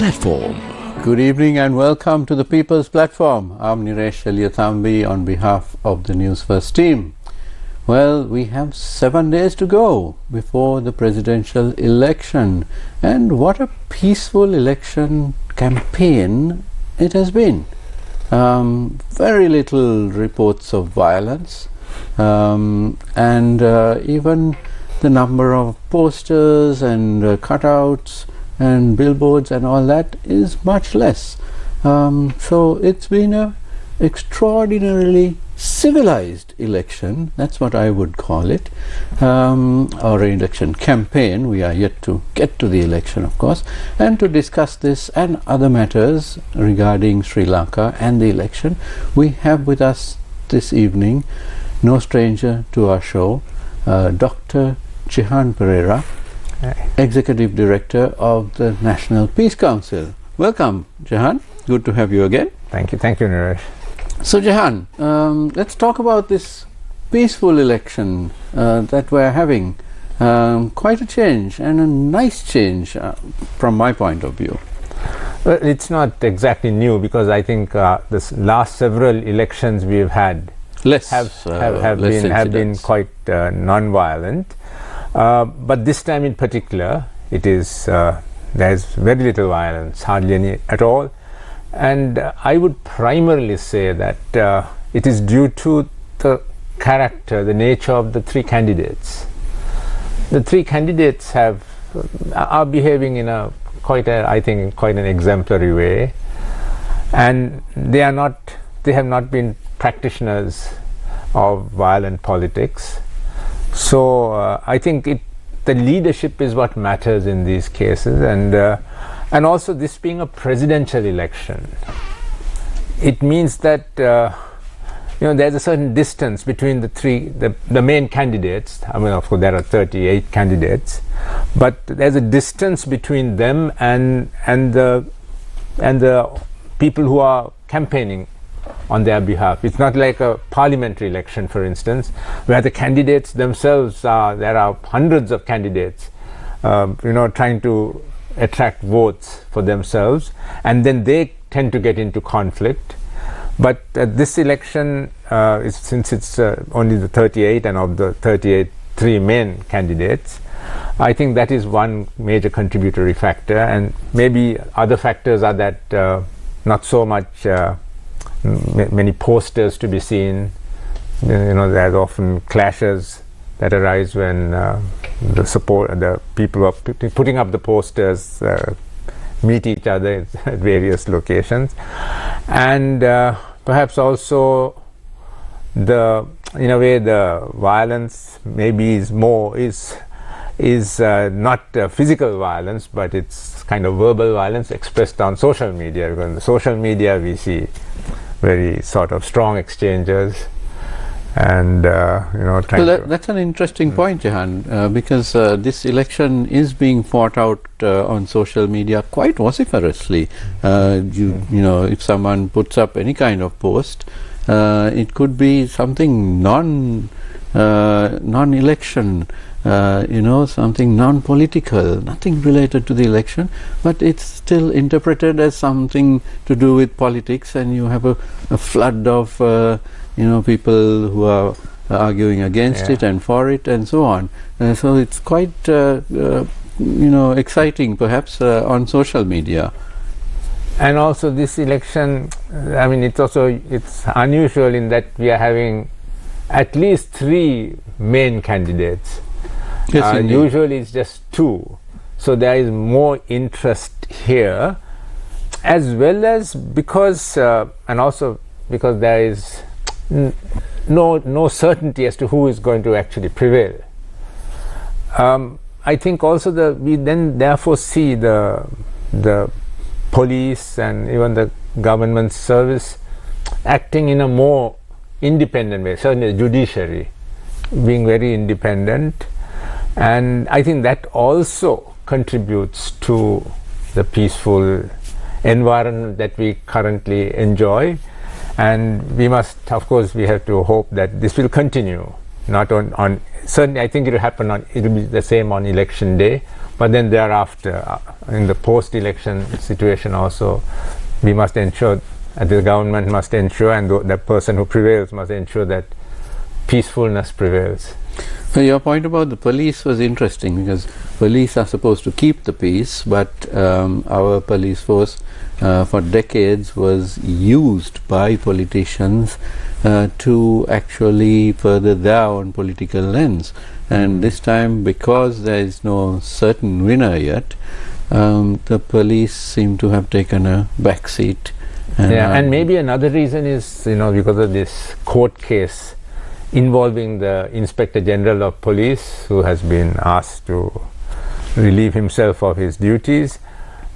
Platform. Good evening and welcome to the People's Platform. I'm Niresh Eliathambi on behalf of the Newsfirst team. Well, we have 7 days to go before the presidential election, and what a peaceful election campaign it has been. Very little reports of violence, and even the number of posters and cutouts and billboards and all that is much less. So it's been a extraordinarily civilized election, that's what I would call it, or election campaign. We are yet to get to the election, of course, and to discuss this and other matters regarding Sri Lanka and the election, we have with us this evening, no stranger to our show, Dr. Jehan Perera, Executive Director of the National Peace Council. Welcome, Jehan. Good to have you again. Thank you, Naresh. So, Jehan, let's talk about this peaceful election that we're having. Quite a change, and a nice change from my point of view. Well, it's not exactly new, because I think this last several elections we've had have been quite non-violent. But this time in particular, it is there's very little violence, hardly any at all, and I would primarily say that it is due to the character, the nature of the three candidates. The three candidates are behaving in quite an exemplary way, and they have not been practitioners of violent politics. So I think the leadership is what matters in these cases, and also this being a presidential election, it means that there's a certain distance between the main candidates. I mean, of course, there are 38 candidates, but there's a distance between them and the people who are campaigning on their behalf. It's not like a parliamentary election, for instance, where the candidates themselves there are hundreds of candidates trying to attract votes for themselves, and then they tend to get into conflict. But this election, since it's only the 38, and of the 38, 3 main candidates, I think that is one major contributory factor, and maybe other factors are that not so much many posters to be seen. There's often clashes that arise when the people who are putting up the posters meet each other at various locations, and perhaps also in a way the violence maybe is not physical violence, but it's kind of verbal violence expressed on social media. Because in the social media we see very sort of strong exchanges, and that's an interesting point, Jehan, because this election is being fought out on social media quite vociferously. If someone puts up any kind of post, it could be something non-election, something non-political, nothing related to the election, but it's still interpreted as something to do with politics, and you have a flood of people who are arguing against it and for it and so on. So it's quite exciting perhaps on social media. And also this election, I mean, it's unusual in that we are having at least 3 main candidates. Yes, usually it's just 2, so there is more interest here, as well as because and also because there is no certainty as to who is going to actually prevail. I think also we then therefore see the police and even the government service acting in a more independent way, certainly the judiciary being very independent. And I think that also contributes to the peaceful environment that we currently enjoy, and we have to hope that this will continue. Not on certainly I think it will be the same on election day, But then thereafter, in the post-election situation also, we must ensure, the government must ensure, and the person who prevails must ensure that peacefulness prevails. So your point about the police was interesting, because police are supposed to keep the peace, but our police force for decades was used by politicians to actually further their own political ends. And this time, because there is no certain winner yet, the police seem to have taken a back seat. And maybe another reason is, because of this court case involving the Inspector General of Police, who has been asked to relieve himself of his duties,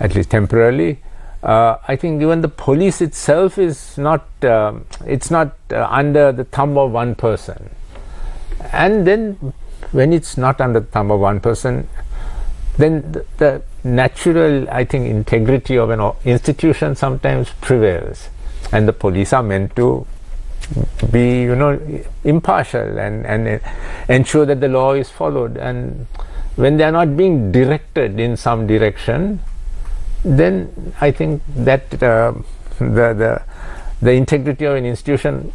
at least temporarily. I think even the police itself is not, it's not under the thumb of one person. And then when it's not under the thumb of one person, then the natural, I think, integrity of an institution sometimes prevails. And the police are meant to be, impartial and ensure that the law is followed. And when they are not being directed in some direction, then I think that the integrity of an institution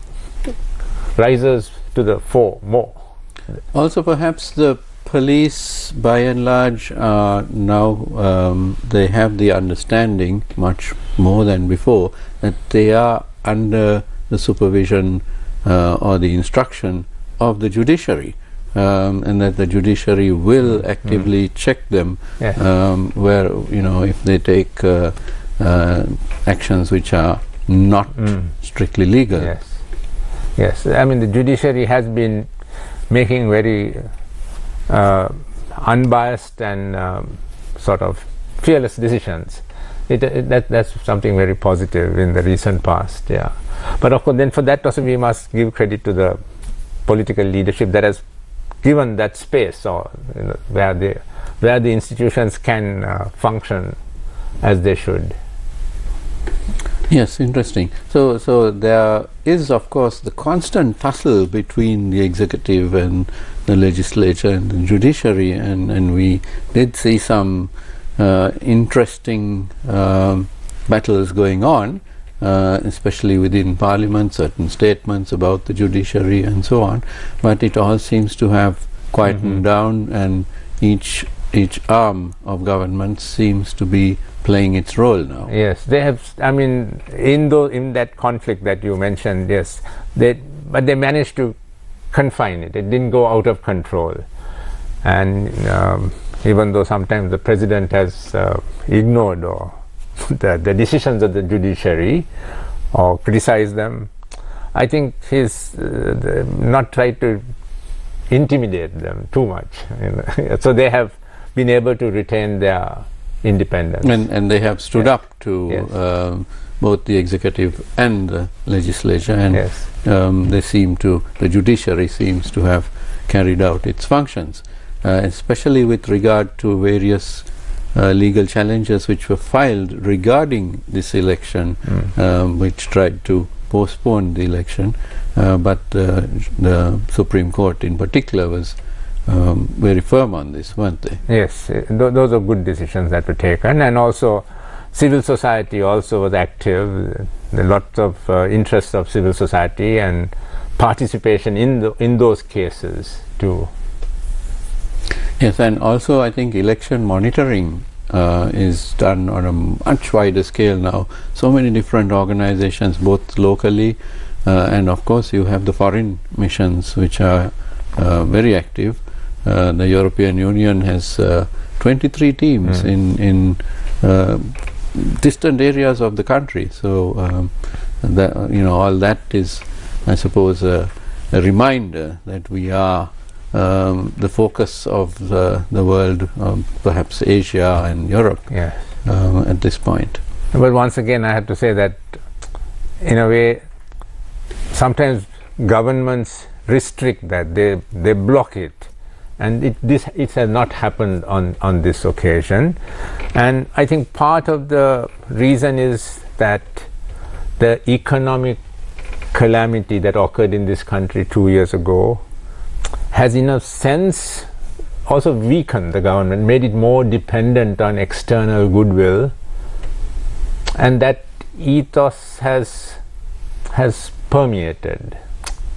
rises to the fore more. Also, perhaps the police, by and large, now they have the understanding, much more than before, that they are under the supervision or the instruction of the judiciary, and that the judiciary will actively check them, where if they take actions which are not strictly legal. Yes, I mean, the judiciary has been making very unbiased and sort of fearless decisions. That's something very positive in the recent past. But of course, then for that also we must give credit to the political leadership that has given that space, or where the institutions can function as they should. Yes, interesting. So there is, of course, the constant tussle between the executive and the legislature and the judiciary, and we did see some interesting battles going on, especially within Parliament, certain statements about the judiciary and so on. But it all seems to have quietened down, and each arm of government seems to be playing its role now. Yes, they have. I mean, in that conflict that you mentioned, yes, but they managed to confine it. It didn't go out of control, and even though sometimes the president has ignored the decisions of the judiciary or criticized them, I think he's not tried to intimidate them too much. So they have been able to retain their independence. And they have stood up to both the executive and the legislature, and the judiciary seems to have carried out its functions, especially with regard to various legal challenges which were filed regarding this election, which tried to postpone the election, but the Supreme Court in particular was very firm on this, weren't they? Yes, those are good decisions that were taken, and also civil society also was active. There are lots of interests of civil society and participation in those cases too. Yes, and also I think election monitoring is done on a much wider scale now. So many different organizations, both locally and of course you have the foreign missions which are very active. The European Union has 23 teams in distant areas of the country. So all that is, I suppose, a reminder that we are the focus of the world, perhaps Asia and Europe, at this point. But once again, I have to say that in a way sometimes governments restrict that, they block it, and it has not happened on this occasion. And I think part of the reason is that the economic calamity that occurred in this country 2 years ago has in a sense also weakened the government, made it more dependent on external goodwill, and that ethos has permeated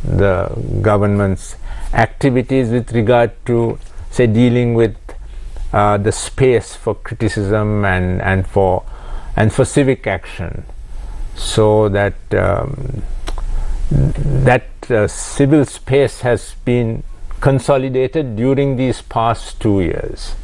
the government's activities with regard to, say, dealing with the space for criticism and for civic action, so that civil space has been consolidated during these past 2 years.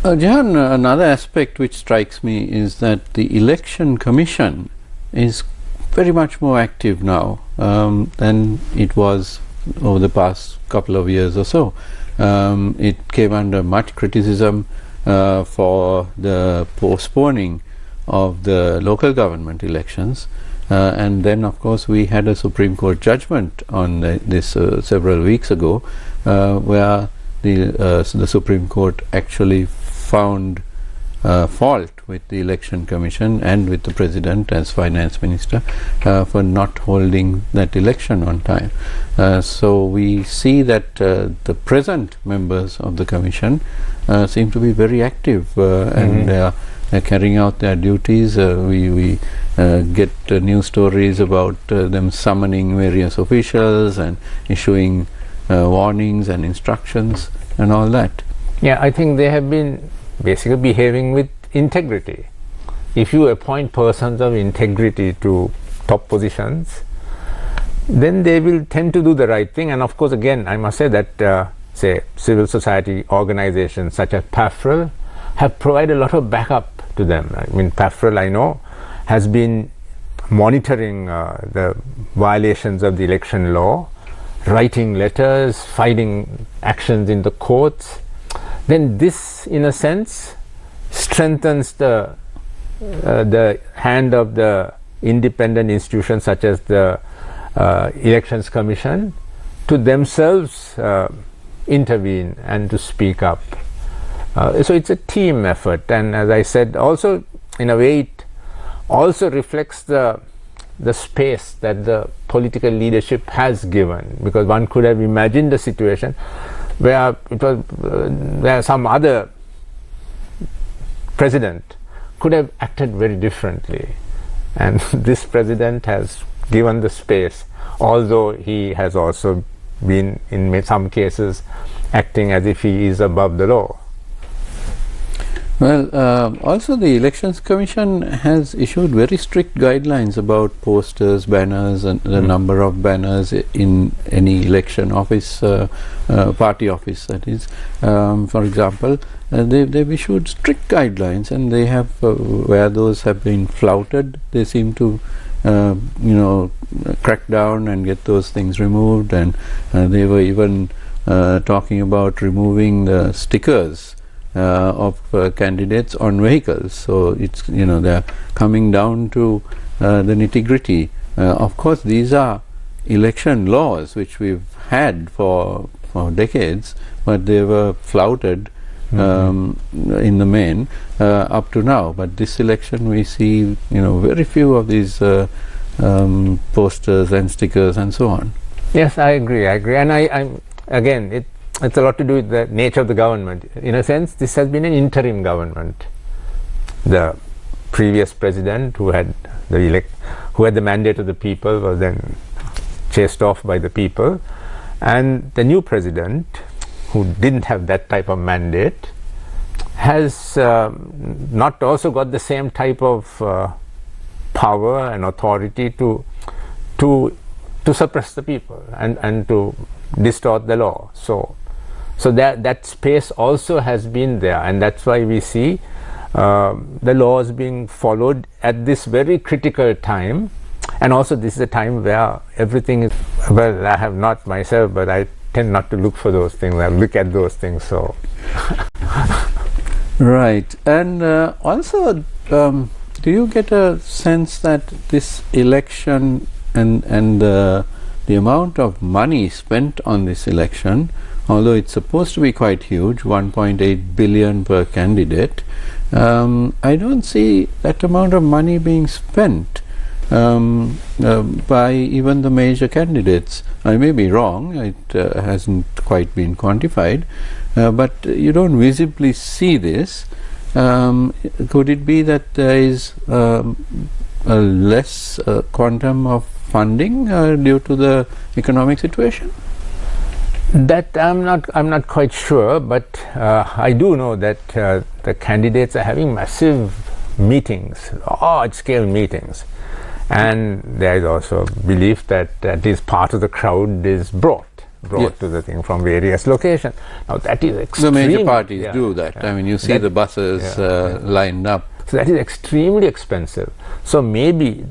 Jehan, another aspect which strikes me is that the Election Commission is very much more active now than it was over the past couple of years or so. It came under much criticism for the postponing of the local government elections, and then of course we had a Supreme Court judgment on this several weeks ago, where the Supreme Court actually found fault with the Election Commission and with the President as Finance Minister for not holding that election on time. So we see that the present members of the Commission seem to be very active and carrying out their duties. We get news stories about them summoning various officials and issuing warnings and instructions and all that. Yeah, I think they have been basically behaving with integrity. If you appoint persons of integrity to top positions, then they will tend to do the right thing. And of course, again, I must say that say civil society organizations such as PAFREL have provided a lot of backup to them. I mean, PAFREL, I know, has been monitoring the violations of the election law, writing letters, filing actions in the courts. Then this, in a sense, strengthens the hand of the independent institutions such as the Elections Commission to themselves intervene and to speak up. So it's a team effort, and as I said, also in a way it also reflects the space that the political leadership has given, because one could have imagined a situation where it was where some other president could have acted very differently, and this president has given the space, although he has also been in some cases acting as if he is above the law. Well, also the Elections Commission has issued very strict guidelines about posters, banners, and the number of banners in any election office, party office, that is. For example, they've issued strict guidelines, and they have, where those have been flouted, they seem to crack down and get those things removed, and they were even talking about removing the stickers of candidates on vehicles. So it's, they're coming down to the nitty-gritty. Of course, these are election laws which we've had for decades, but they were flouted in the main up to now. But this election we see very few of these posters and stickers and so on. Yes, I agree, and I'm again, it's a lot to do with the nature of the government. In a sense, this has been an interim government. The previous president, who had the mandate of the people, was then chased off by the people, and the new president, who didn't have that type of mandate, has not also got the same type of power and authority to suppress the people and to distort the law. So that space also has been there, and that's why we see the laws being followed at this very critical time. And also this is a time where everything is, well, I have not myself, but I tend not to look for those things. I look at those things. So right. And also, do you get a sense that this election and the amount of money spent on this election, although it's supposed to be quite huge, 1.8 billion per candidate, I don't see that amount of money being spent by even the major candidates. I may be wrong, it hasn't quite been quantified, but you don't visibly see this. Could it be that there is a less quantum of funding due to the economic situation? That I'm not quite sure, but I do know that the candidates are having massive meetings, large-scale meetings, and there is also belief that at least part of the crowd is brought yes. to the thing from various locations. Now that is extremely... The major parties do that. Yeah. I mean, you see that, the buses lined up. So that is extremely expensive. So maybe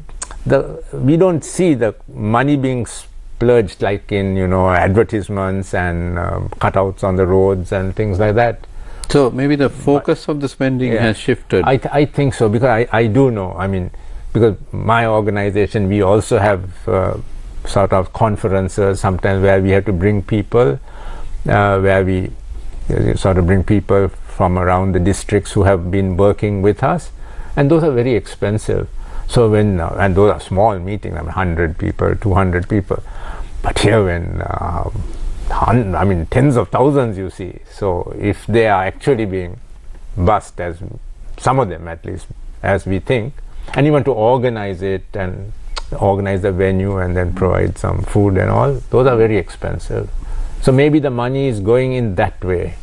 we don't see the money being splurged like in advertisements and cutouts on the roads and things like that. So maybe the focus of the spending has shifted. I think so, because I do know. I mean, because my organization, we also have sort of conferences sometimes where we have to bring people, where we sort of bring people from around the districts who have been working with us, and those are very expensive. So when and those are small meetings, 100 people, 200 people, but here when tens of thousands you see. So if they are actually being bussed, as some of them at least, as we think, and even to organize it and organize the venue and then provide some food and all, those are very expensive. So maybe the money is going in that way.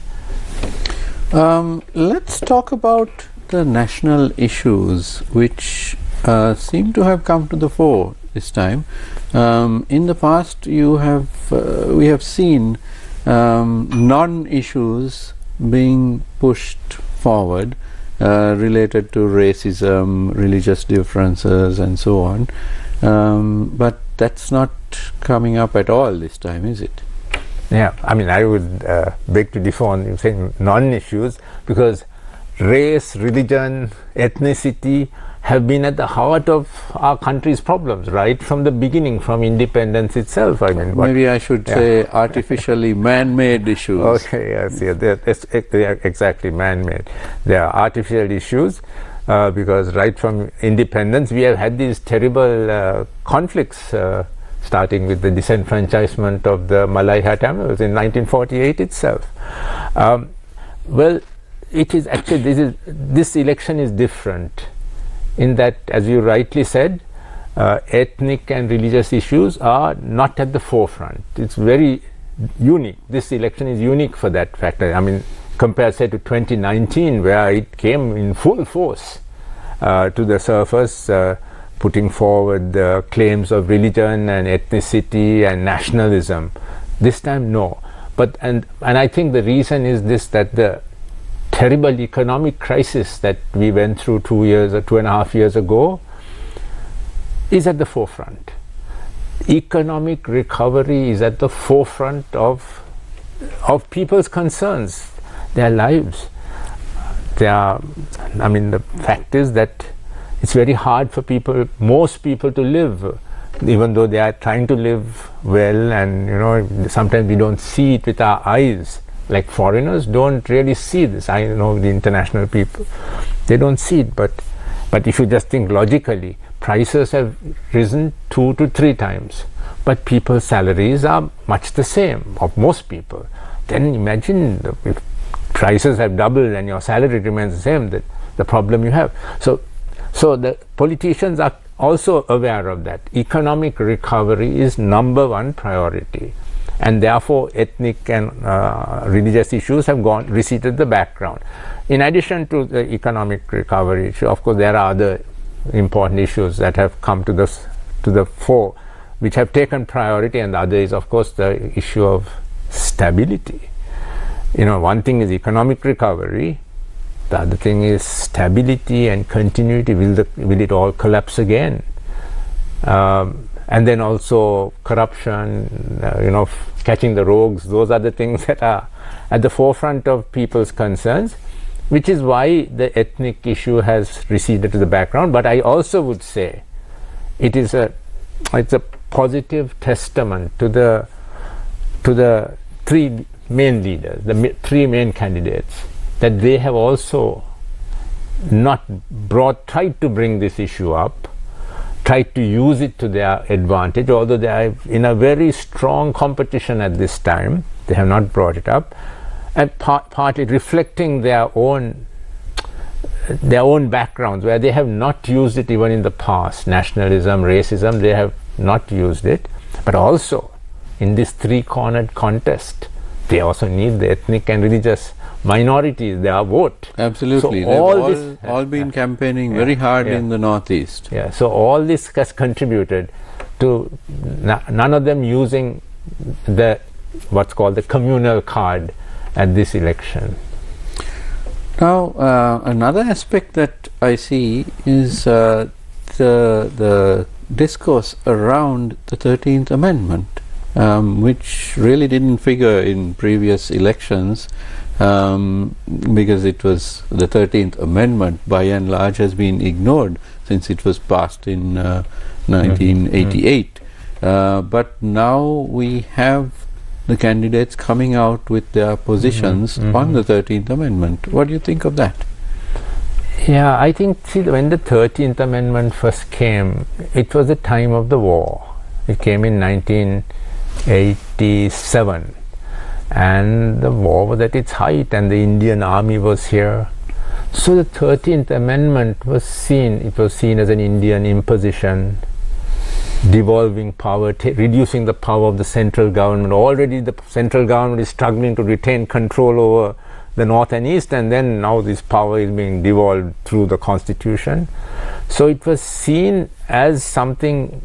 Let's talk about the national issues which seem to have come to the fore this time. In the past we have seen non-issues being pushed forward related to racism, religious differences and so on, but that's not coming up at all this time, is it? Yeah, I mean, I would beg to differ on you saying non-issues, because race, religion, ethnicity have been at the heart of our country's problems right from the beginning, from independence itself. I mean, maybe I should say artificially man-made issues. Okay, yes, they are exactly man-made. They are artificial issues because right from independence we have had these terrible conflicts, starting with the disenfranchisement of the Malaiya Tamils in 1948 itself. Well, it is actually, this election is different in that, as you rightly said, ethnic and religious issues are not at the forefront. It's very unique. This election is unique for that factor. I mean, compared, say, to 2019, where it came in full force to the surface, putting forward the claims of religion and ethnicity and nationalism. This time, no. But and I think the reason is this, that the terrible economic crisis that we went through 2.5 years ago is at the forefront. Economic recovery is at the forefront of people's concerns, their lives. The fact is that it's very hard for most people to live, even though they are trying to live well, and sometimes we don't see it with our eyes. Like foreigners don't really see this. I know the international people, they don't see it, but if you just think logically, prices have risen 2 to 3 times, but people's salaries are much the same, of most people. Then imagine if prices have doubled and your salary remains the same, that the problem you have. So the politicians are also aware of that. Economic recovery is #1 priority. And therefore ethnic and religious issues have receded the background. In addition to the economic recovery issue, of course there are other important issues that have come to the fore, which have taken priority, and the other is of course the issue of stability. One thing is economic recovery, the other thing is stability and continuity. Will it all collapse again? And then also corruption, catching the rogues. Those are the things that are at the forefront of people's concerns, which is why the ethnic issue has receded to the background. But I also would say it's a positive testament to the 3 main leaders, the 3 main candidates, that they have also not tried to bring this issue up. tried to use it to their advantage, although they are in a very strong competition at this time. They have not brought it up, and partly reflecting their own backgrounds, where they have not used it even in the past. Nationalism, racism, they have not used it. But also in this three-cornered contest, they also need the ethnic and religious minorities, their vote. Absolutely. So they've all been campaigning very hard in the Northeast. Yeah. So all this has contributed to none of them using what's called the communal card at this election. Now, another aspect that I see is the discourse around the 13th Amendment, which really didn't figure in previous elections, because it was the 13th Amendment by and large has been ignored since it was passed in 1988. But now we have the candidates coming out with their positions on the 13th Amendment. What do you think of that? Yeah, I think, see, when the 13th Amendment first came, it was the time of the war. It came in 1987, and the war was at its height, and the Indian Army was here. So the 13th Amendment was seen as an Indian imposition, devolving power, reducing the power of the central government. Already the central government is struggling to retain control over the north and east, and then now this power is being devolved through the constitution. So it was seen as something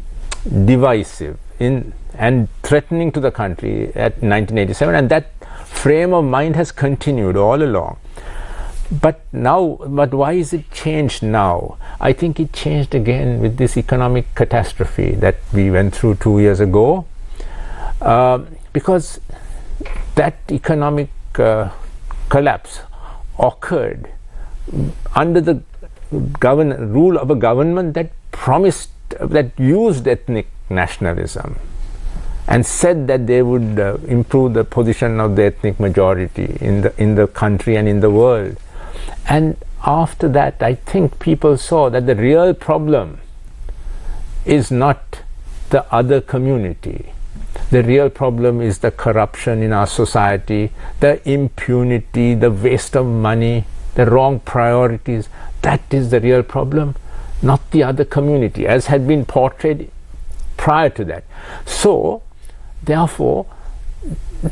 divisive and threatening to the country at 1987, and that frame of mind has continued all along. But why is it changed now? I think it changed again with this economic catastrophe that we went through 2 years ago, because that economic collapse occurred under the rule of a government that used ethnic nationalism and said that they would improve the position of the ethnic majority in the country and in the world. And after that, I think people saw that the real problem is not the other community. The real problem is the corruption in our society, the impunity, the waste of money, the wrong priorities. That is the real problem, not the other community, as had been portrayed prior to that. So, therefore,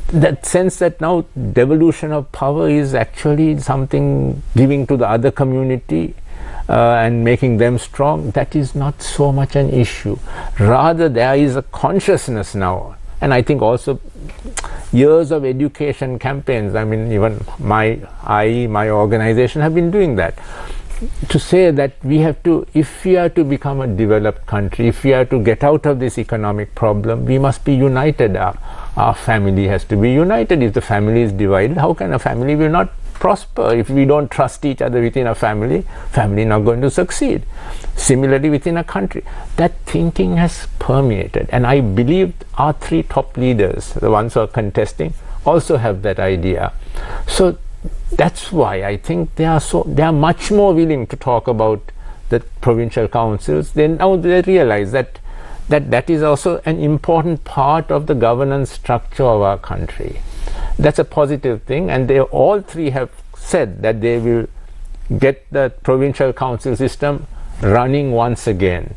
that sense that now devolution of power is actually something giving to the other community and making them strong, that is not so much an issue. Rather, there is a consciousness now, and I think also years of education campaigns, I mean, even my organization have been doing that, to say that we have to, if we are to become a developed country, if we are to get out of this economic problem, we must be united. Our family has to be united. If the family is divided, how can a family will not prosper? If we don't trust each other within a family is not going to succeed. Similarly, within a country, that thinking has permeated, and I believe our three top leaders, the ones who are contesting, also have that idea. So that's why I think they are much more willing to talk about the provincial councils. Now they realize that is also an important part of the governance structure of our country. That's a positive thing, and they all three have said that they will get the provincial council system running once again.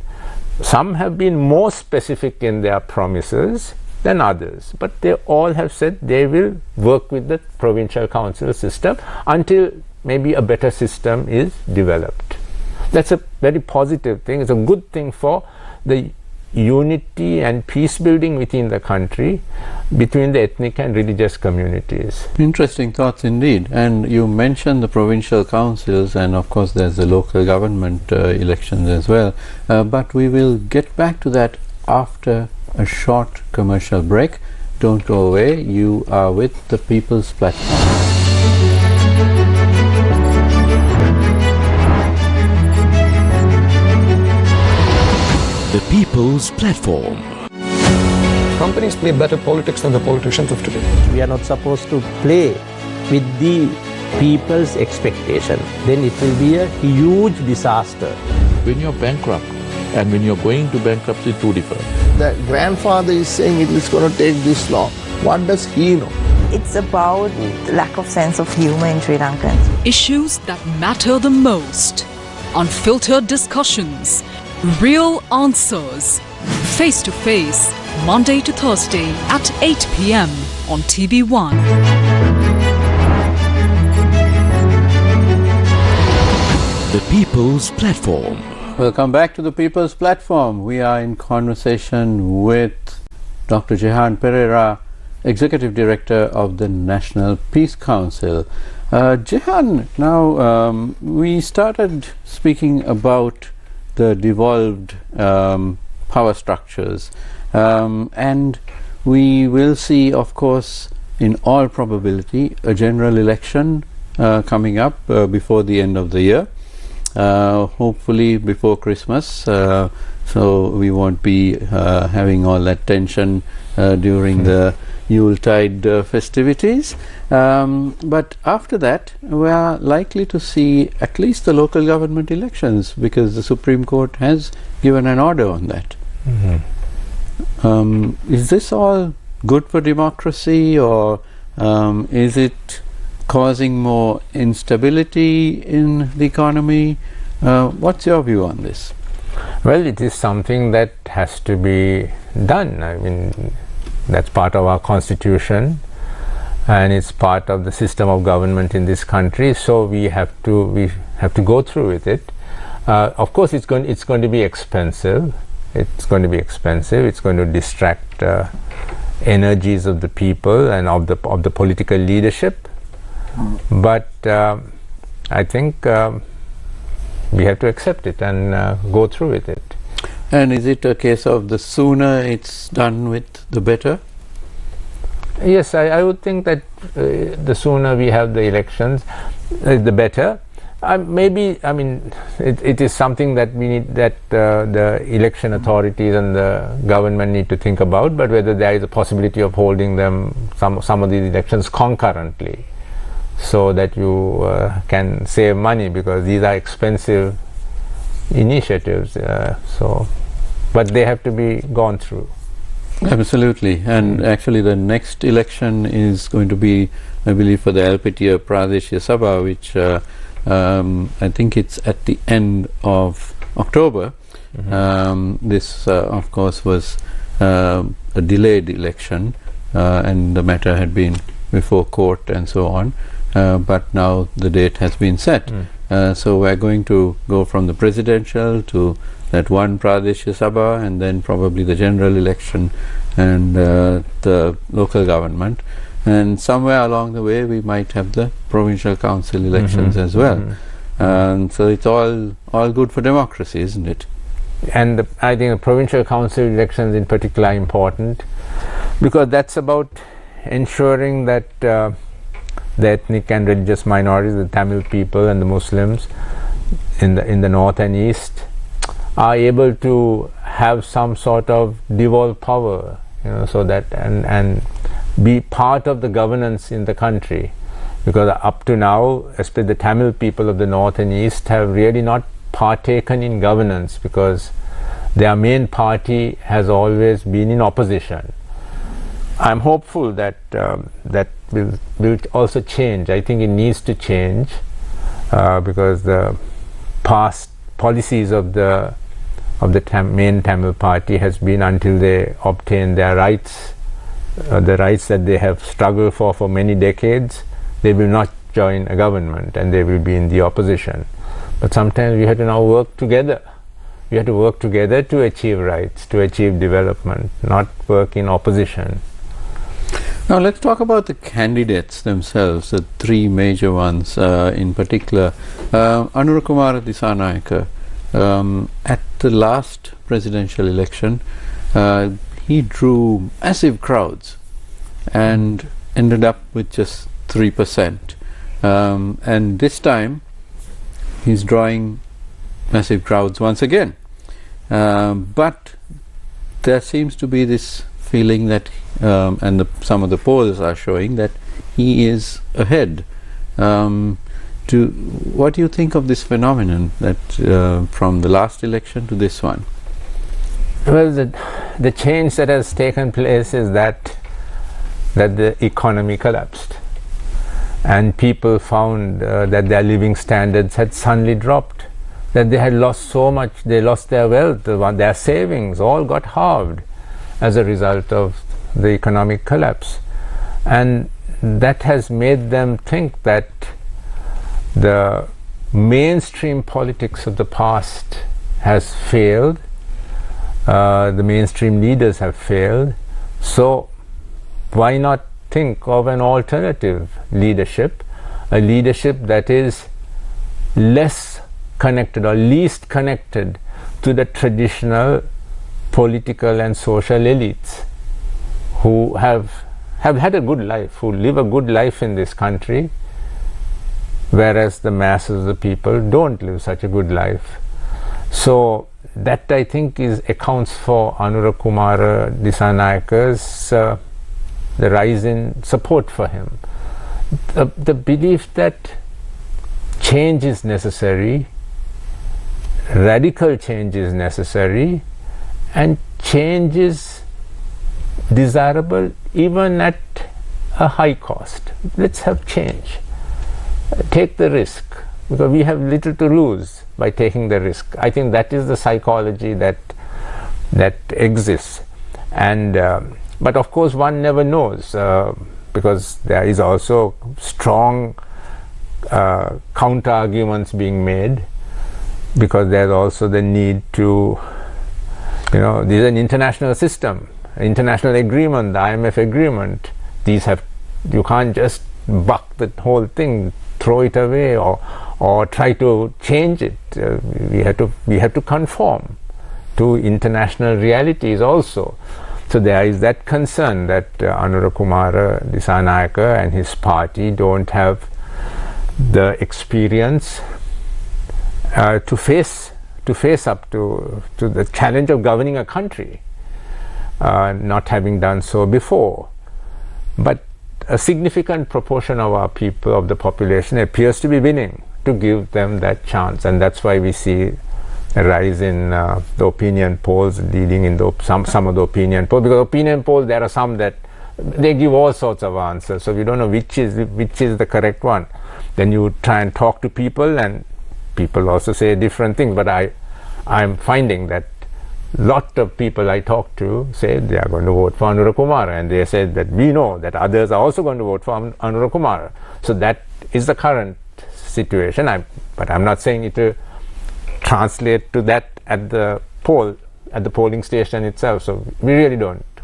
Some have been more specific in their promises than others, but they all have said they will work with the provincial council system until maybe a better system is developed. That's a very positive thing. It's a good thing for the unity and peace building within the country, between the ethnic and religious communities. Interesting thoughts indeed. And you mentioned the provincial councils, and of course there's the local government elections as well, but we will get back to that after a short commercial break. Don't go away. You are with the People's Platform. The People's Platform. Companies play better politics than the politicians of today. We are not supposed to play with the people's expectation. Then it will be a huge disaster. When you're bankrupt, and when you're going to bankruptcy, two different. The grandfather is saying it is going to take this long. What does he know? It's about the lack of sense of humor in Sri Lankans. Issues that matter the most. Unfiltered discussions. Real answers. Face to face. Monday to Thursday at 8 p.m. on TV1. The People's Platform. Welcome back to the People's Platform. We are in conversation with Dr. Jehan Perera, Executive Director of the National Peace Council. Jehan, now we started speaking about the devolved power structures, and we will see, of course, in all probability, a general election coming up before the end of the year. Hopefully before Christmas, so we won't be having all that tension during the Yuletide festivities, but after that we are likely to see at least the local government elections, because the Supreme Court has given an order on that. Is this all good for democracy, or is it causing more instability in the economy? What's your view on this? Well, it is something that has to be done. I mean, that's part of our constitution, and it's part of the system of government in this country, so we have to go through with it. Of course, it's going to be expensive. It's going to distract energies of the people and of the political leadership. But I think we have to accept it and go through with it. And is it a case of the sooner it's done with, the better? Yes, I would think that the sooner we have the elections, the better. Maybe, I mean, it is something that we need, that the election authorities and the government need to think about, but whether there is a possibility of holding them, some of these elections concurrently, so that you can save money, because these are expensive initiatives. But they have to be gone through. Absolutely. And actually the next election is going to be, I believe, for the Alpitiya Pradeshya Sabha, which I think it's at the end of October. This of course was a delayed election, and the matter had been before court and so on, but now the date has been set. So we're going to go from the presidential to that one Pradeshya Sabha, and then probably the general election and the local government, and somewhere along the way we might have the provincial council elections as well. So it's all good for democracy, isn't it? And I think the provincial council elections in particular are important, because that's about ensuring that the ethnic and religious minorities, the Tamil people and the Muslims in the north and east, are able to have some sort of devolved power, so that and be part of the governance in the country, because up to now, especially the Tamil people of the north and east have really not partaken in governance, because their main party has always been in opposition. I'm hopeful that that will also change. I think it needs to change, because the past policies of the main Tamil party has been, until they obtain their rights, the rights that they have struggled for many decades, they will not join a government and they will be in the opposition. But sometimes we have to now work together. We have to work together to achieve rights, to achieve development, not work in opposition. Now let's talk about the candidates themselves, the three major ones in particular. Anurakumara Disanayake, at the last presidential election, he drew massive crowds and ended up with just 3%. And this time he's drawing massive crowds once again. But there seems to be this feeling that, and some of the polls are showing that he is ahead. What do you think of this phenomenon, that from the last election to this one? Well, the change that has taken place is that the economy collapsed, and people found that their living standards had suddenly dropped, that they had lost so much, they lost their wealth, their savings all got halved as a result of the economic collapse. And that has made them think that the mainstream politics of the past has failed, the mainstream leaders have failed, so why not think of an alternative leadership, a leadership that is less connected or least connected to the traditional political and social elites who have had a good life, who live a good life in this country, whereas the masses of the people don't live such a good life. So that, I think, accounts for Anurakumara Dissanayaka's the rise in support for him. The belief that change is necessary, radical change is necessary, and change is desirable even at a high cost. Let's have change. Take the risk, because we have little to lose by taking the risk. I think that is the psychology that exists. And but of course one never knows, because there is also strong counter arguments being made, because there's also the need to, this is an international system, international agreement, the IMF agreement. These have, you can't just buck the whole thing, throw it away, or try to change it. We have to conform to international realities also. So there is that concern that Anurakumara Dissanayaka and his party don't have the experience to face up to the challenge of governing a country, not having done so before. But a significant proportion of our people, of the population, appears to be willing to give them that chance, and that's why we see a rise in the opinion polls, leading in some of the opinion polls, because opinion polls, there are some that they give all sorts of answers, so we don't know which is the correct one. Then you try and talk to people, and people also say different things, but I'm finding that lot of people I talk to say they are going to vote for Anurakumara, and they said that we know that others are also going to vote for Anurakumara. So that is the current situation. But I'm not saying it to translate to that at the polling station itself. So we really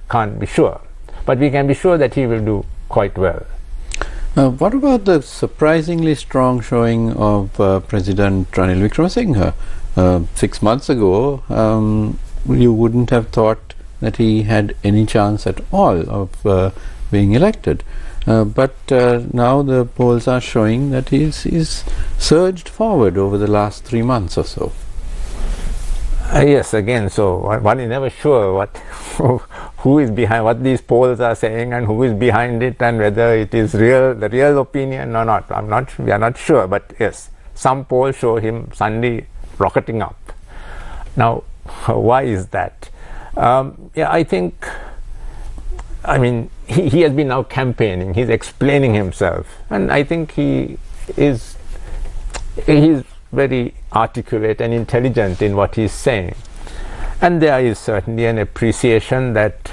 can't be sure, but we can be sure that he will do quite well. What about the surprisingly strong showing of President Ranil Wickremesinghe? 6 months ago, you wouldn't have thought that he had any chance at all of being elected. But now the polls are showing that he's surged forward over the last 3 months or so. Yes, again, so one is never sure who is behind what these polls are saying, and who is behind it, and whether it is the real opinion or not. We are not sure, but yes, some polls show him suddenly rocketing up. Now, why is that? I think, he has been now campaigning, he's explaining himself, and I think he's very articulate and intelligent in what he's saying. And there is certainly an appreciation that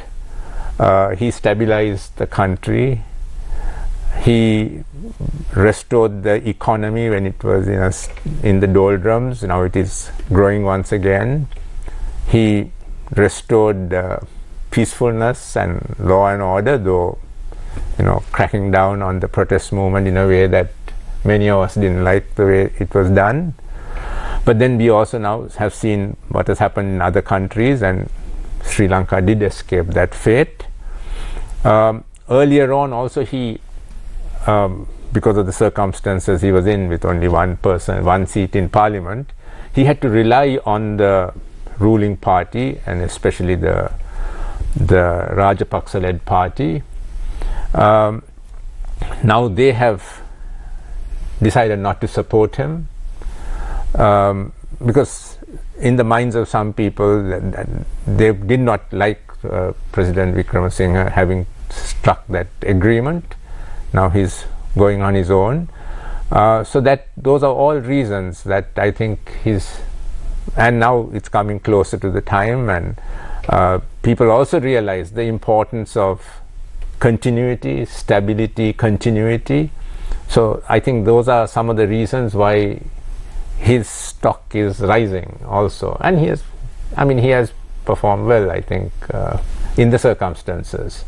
he stabilized the country, he restored the economy when it was in the doldrums. Now it is growing once again. He restored peacefulness and law and order, though cracking down on the protest movement in a way that many of us didn't like the way it was done. But then we also now have seen what has happened in other countries, and Sri Lanka did escape that fate. Earlier on also he, because of the circumstances he was in, with only one seat in parliament, he had to rely on the ruling party, and especially the Rajapaksa led party. Now they have decided not to support him, because in the minds of some people, they did not like President Wickremesinghe having struck that agreement. Now he's going on his own. So that those are all reasons that I think and now it's coming closer to the time, and people also realize the importance of continuity, stability, continuity. So I think those are some of the reasons why his stock is rising also, and he has performed well, I think, in the circumstances.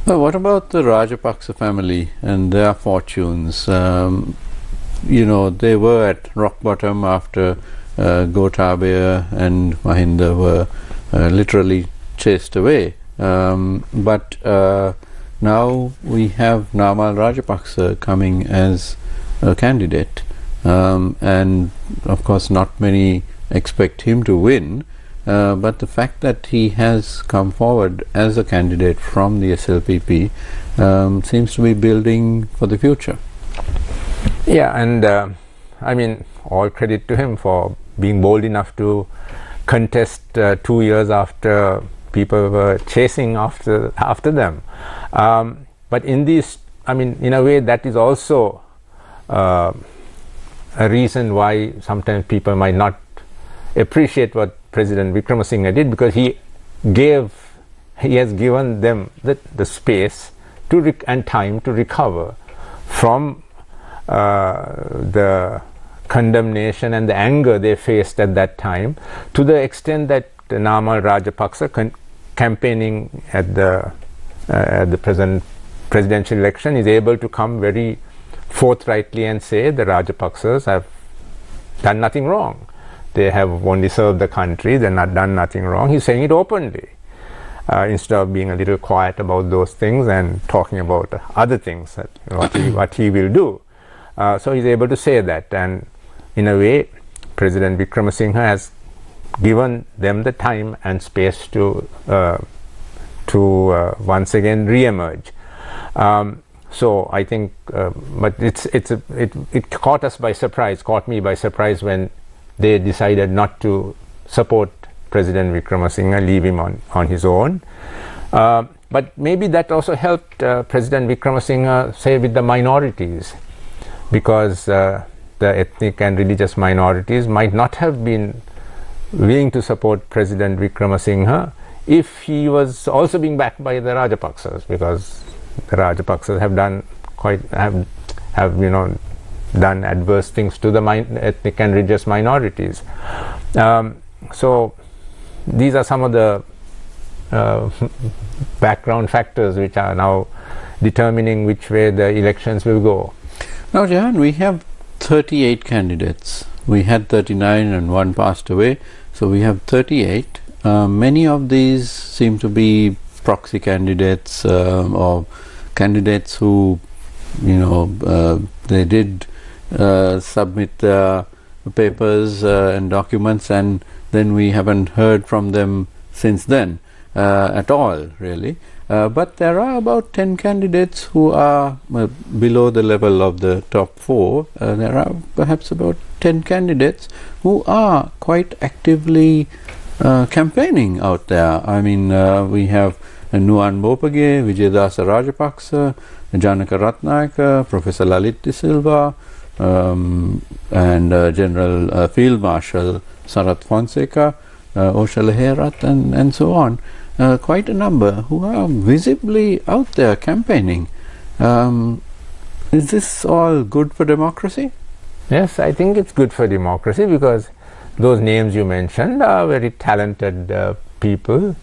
Well, what about the Rajapaka family and their fortunes? They were at rock bottom after Gotabaya and Mahinda were literally chased away. But now we have Namal Rajapaksa coming as a candidate. And of course not many expect him to win, but the fact that he has come forward as a candidate from the SLPP seems to be building for the future. Yeah, and all credit to him for being bold enough to contest 2 years after people were chasing after them. But in a way that is also a reason why sometimes people might not appreciate what President Wickremesinghe did, because he has given them the space and time to recover from the condemnation and the anger they faced at that time, to the extent that Namal Rajapaksa campaigning at the present presidential election is able to come very forthrightly and say the Rajapaksas have done nothing wrong. They have only served the country, they've not done nothing wrong. He's saying it openly, instead of being a little quiet about those things and talking about other things, what he will do. So he's able to say that, and in a way President Wickremesinghe has given them the time and space to once again re-emerge. So I think, but it caught us by surprise, caught me by surprise when they decided not to support President Wickremesinghe, leave him on his own. But maybe that also helped President Wickremesinghe, say, with the minorities, because the ethnic and religious minorities might not have been willing to support President Wickremesinghe if he was also being backed by the Rajapaksas, because the Rajapaksas have done adverse things to the ethnic and religious minorities. So these are some of the background factors which are now determining which way the elections will go. Now, Jehan, we have 38 candidates. We had 39 and one passed away, so we have 38. Many of these seem to be proxy candidates or candidates who, they did submit their papers and documents, and then we haven't heard from them since then at all, really. But there are about 10 candidates who are below the level of the top 4. There are perhaps about 10 candidates who are quite actively campaigning out there. We have Nuwan Bopage, Vijayadasa Rajapaksa, Janaka Ratnayaka, Professor Lalit De Silva, and General Field Marshal Sarath Fonseca, Osha Leherat, and so on. Quite a number who are visibly out there campaigning. Is this all good for democracy? Yes, I think it's good for democracy, because those names you mentioned are very talented people,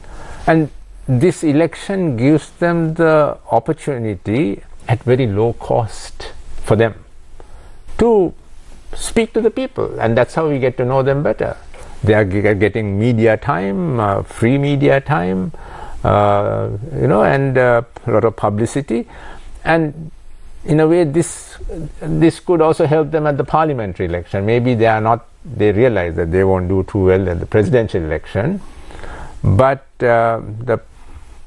and this election gives them the opportunity at very low cost for them to speak to the people, and that's how we get to know them better. They are getting media time, free media time, and a lot of publicity, and in a way this could also help them at the parliamentary election. Maybe they realize that they won't do too well at the presidential election, but the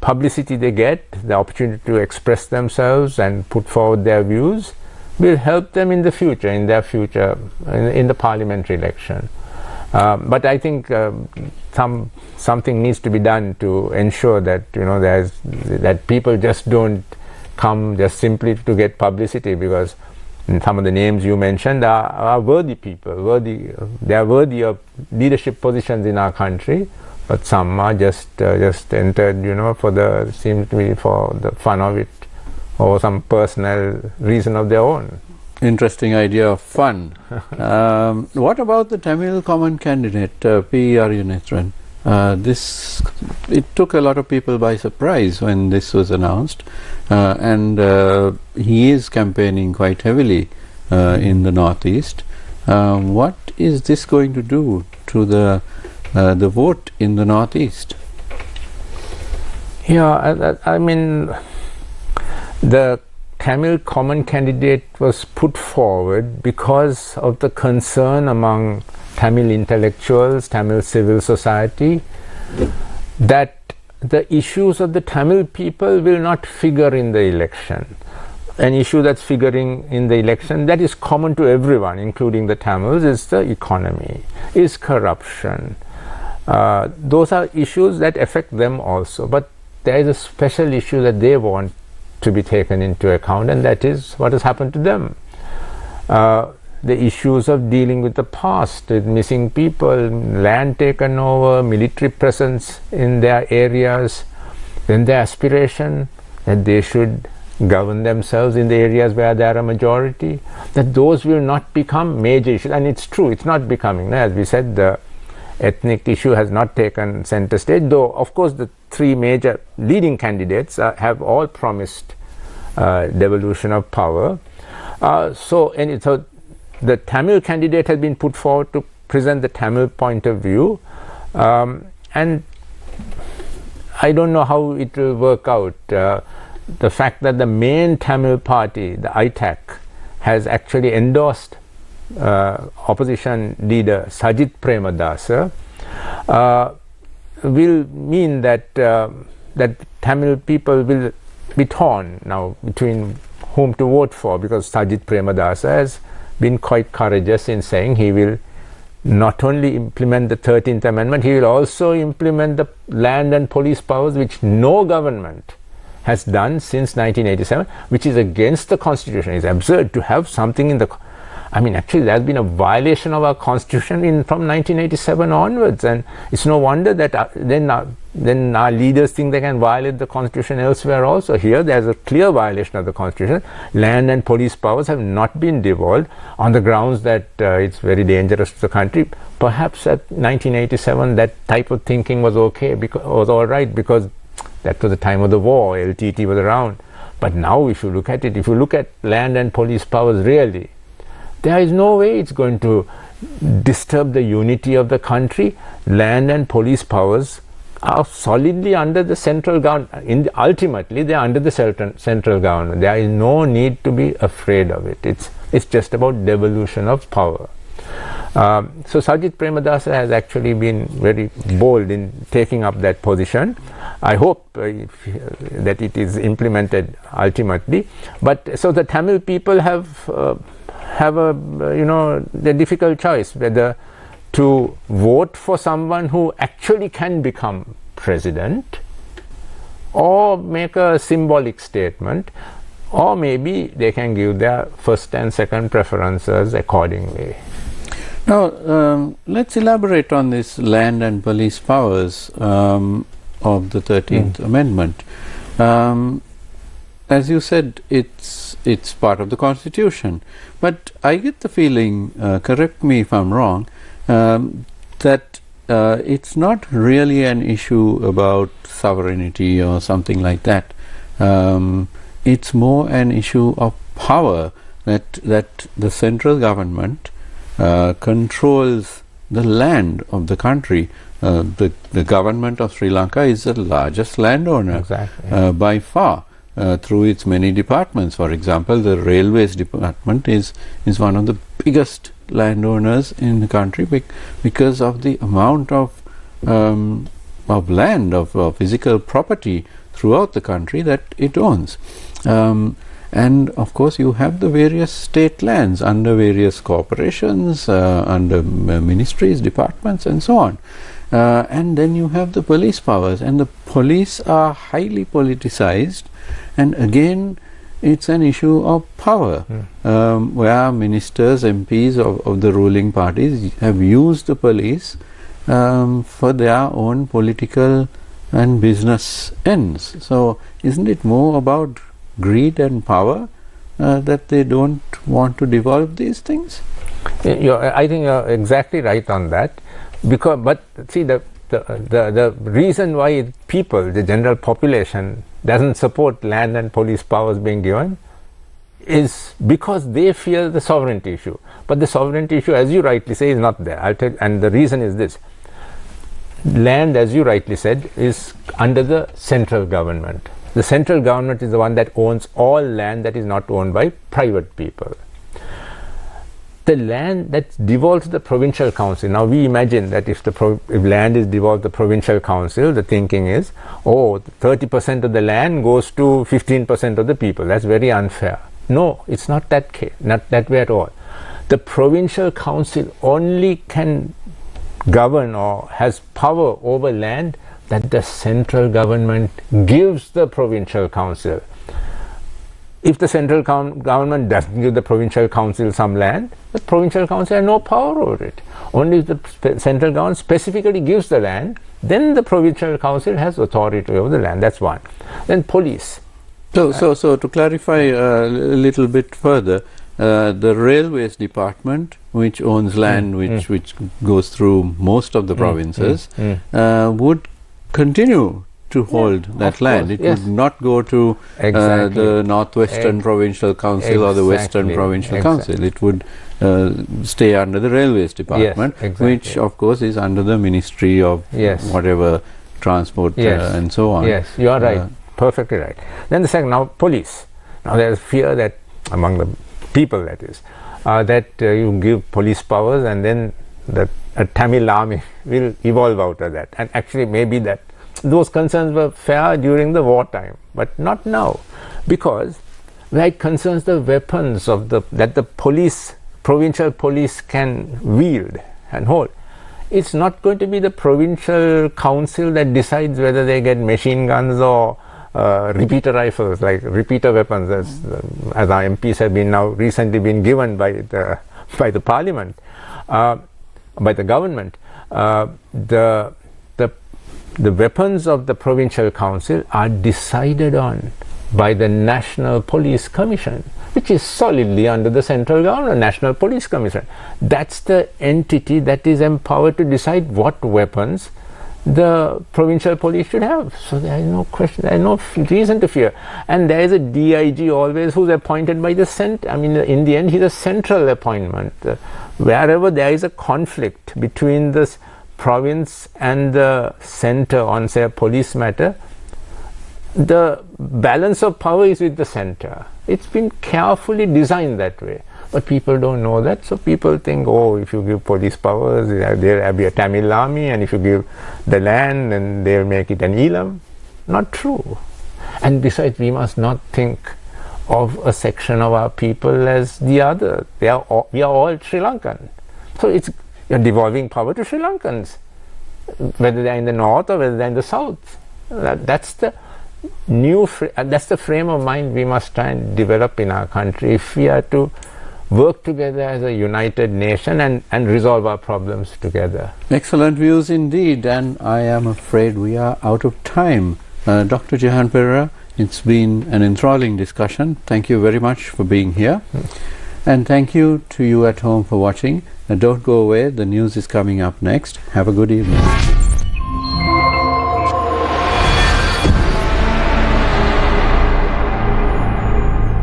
publicity they get, the opportunity to express themselves and put forward their views, will help them in the future, in the parliamentary election. But I think something needs to be done to ensure that that people just don't come just simply to get publicity, because some of the names you mentioned are worthy people, they are worthy of leadership positions in our country, but some are just entered seems to be for the fun of it or some personal reason of their own. Interesting idea of fun. What about the Tamil common candidate, P. Arunethran? It took a lot of people by surprise when this was announced, and he is campaigning quite heavily in the Northeast. What is this going to do to the vote in the Northeast? Yeah, I mean, the Tamil common candidate was put forward because of the concern among Tamil intellectuals, Tamil civil society, that the issues of the Tamil people will not figure in the election. An issue that's figuring in the election that is common to everyone, including the Tamils, is the economy, is corruption. Those are issues that affect them also, but there is a special issue that they want to be taken into account, and that is what has happened to them. The issues of dealing with the past, with missing people, land taken over, military presence in their areas, then the aspiration that they should govern themselves in the areas where there are a majority, that those will not become major issues. And it's true, it's not becoming. As we said, the ethnic issue has not taken center stage, though of course the three major leading candidates have all promised devolution of power. So the Tamil candidate has been put forward to present the Tamil point of view, and I don't know how it will work out. The fact that the main Tamil party, the ITAC, has actually endorsed opposition leader Sajith Premadasa will mean that that Tamil people will be torn now between whom to vote for, because Sajith Premadasa has been quite courageous in saying he will not only implement the 13th Amendment, he will also implement the land and police powers, which no government has done since 1987, which is against the Constitution. It's absurd to have something in the... I mean, actually, there has been a violation of our Constitution from 1987 onwards, and it's no wonder that then our leaders think they can violate the Constitution elsewhere also. Here, there's a clear violation of the Constitution. Land and police powers have not been devolved on the grounds that it's very dangerous to the country. Perhaps at 1987, that type of thinking was okay, was all right, because that was the time of the war, LTT was around. But now, if you look at it, if you look at land and police powers really, there is no way it's going to disturb the unity of the country. Land and police powers are solidly under the central government. Ultimately, they are under the central government. There is no need to be afraid of it. It's just about devolution of power. So Sajith Premadasa has actually been very bold in taking up that position. I hope that it is implemented ultimately. But so the Tamil people have the difficult choice whether to vote for someone who actually can become president, or make a symbolic statement, or maybe they can give their first and second preferences accordingly. Now, let's elaborate on this land and police powers of the 13th Amendment. As you said, it's part of the Constitution, but I get the feeling, correct me if I'm wrong, that it's not really an issue about sovereignty or something like that. It's more an issue of power, that the central government controls the land of the country. The government of Sri Lanka is the largest landowner, exactly, by far. Through its many departments. For example, the railways department is one of the biggest landowners in the country because of the amount of land, of physical property throughout the country that it owns. and of course you have the various state lands under various corporations, under ministries, departments and so on. And then you have the police powers, and the police are highly politicized, and again it's an issue of power, where ministers, MPs of the ruling parties have used the police for their own political and business ends. So isn't it more about greed and power that they don't want to devolve these things? I think you're exactly right on that. But see, the reason why people, the general population, doesn't support land and police powers being given is because they fear the sovereignty issue. But the sovereignty issue, as you rightly say, is not there. And the reason is this: land, as you rightly said, is under the central government. The central government is the one that owns all land that is not owned by private people. The land that's devolved to the provincial council. Now we imagine that if land is devolved to the provincial council, the thinking is, 30% of the land goes to 15% of the people. That's very unfair. No, it's not that case, not that way at all. The provincial council only can govern or has power over land that the central government gives the provincial council. If the central government doesn't give the provincial council some land, the provincial council has no power over it. Only if the central government specifically gives the land, then the provincial council has authority over the land. That's one. Then police. So to clarify a little bit further, the railways department, which owns land which goes through most of the provinces, would continue to hold that land. It would not go to the Northwestern Provincial Council or the Western Provincial Council. It would stay under the Railways Department, which of course is under the Ministry of whatever, transport and so on. Yes, you are right. Perfectly right. Then the second, now police. Now there is fear that among the people, that is, that you give police powers and then a Tamil army will evolve out of that. And actually maybe that those concerns were fair during the wartime, but not now, because where it concerns the weapons of that the police, provincial police can wield and hold, it's not going to be the provincial council that decides whether they get machine guns or repeater rifles, like repeater weapons, as our MPs have been now recently been given by the parliament, by the government. The weapons of the provincial council are decided on by the National Police Commission, which is solidly under the central government, National Police Commission. That's the entity that is empowered to decide what weapons the provincial police should have. So there is no question, there is no reason to fear. And there is a DIG always who's appointed by the centre. I mean, in the end, he's a central appointment. Wherever there is a conflict between this province and the centre on, say, a police matter, the balance of power is with the centre. It's been carefully designed that way, but people don't know that. So people think, if you give police powers, there'll be a Tamil army, and if you give the land, then they'll make it an Elam. Not true. And besides, we must not think of a section of our people as the other. We are all Sri Lankan. So you're devolving power to Sri Lankans, whether they're in the north or whether they're in the south. That's the that's the frame of mind we must try and develop in our country if we are to work together as a united nation and resolve our problems together. Excellent views indeed, and I am afraid we are out of time. Dr. Jehan Perera, it's been an enthralling discussion. Thank you very much for being here. And thank you to you at home for watching. Don't go away, the news is coming up next. Have a good evening.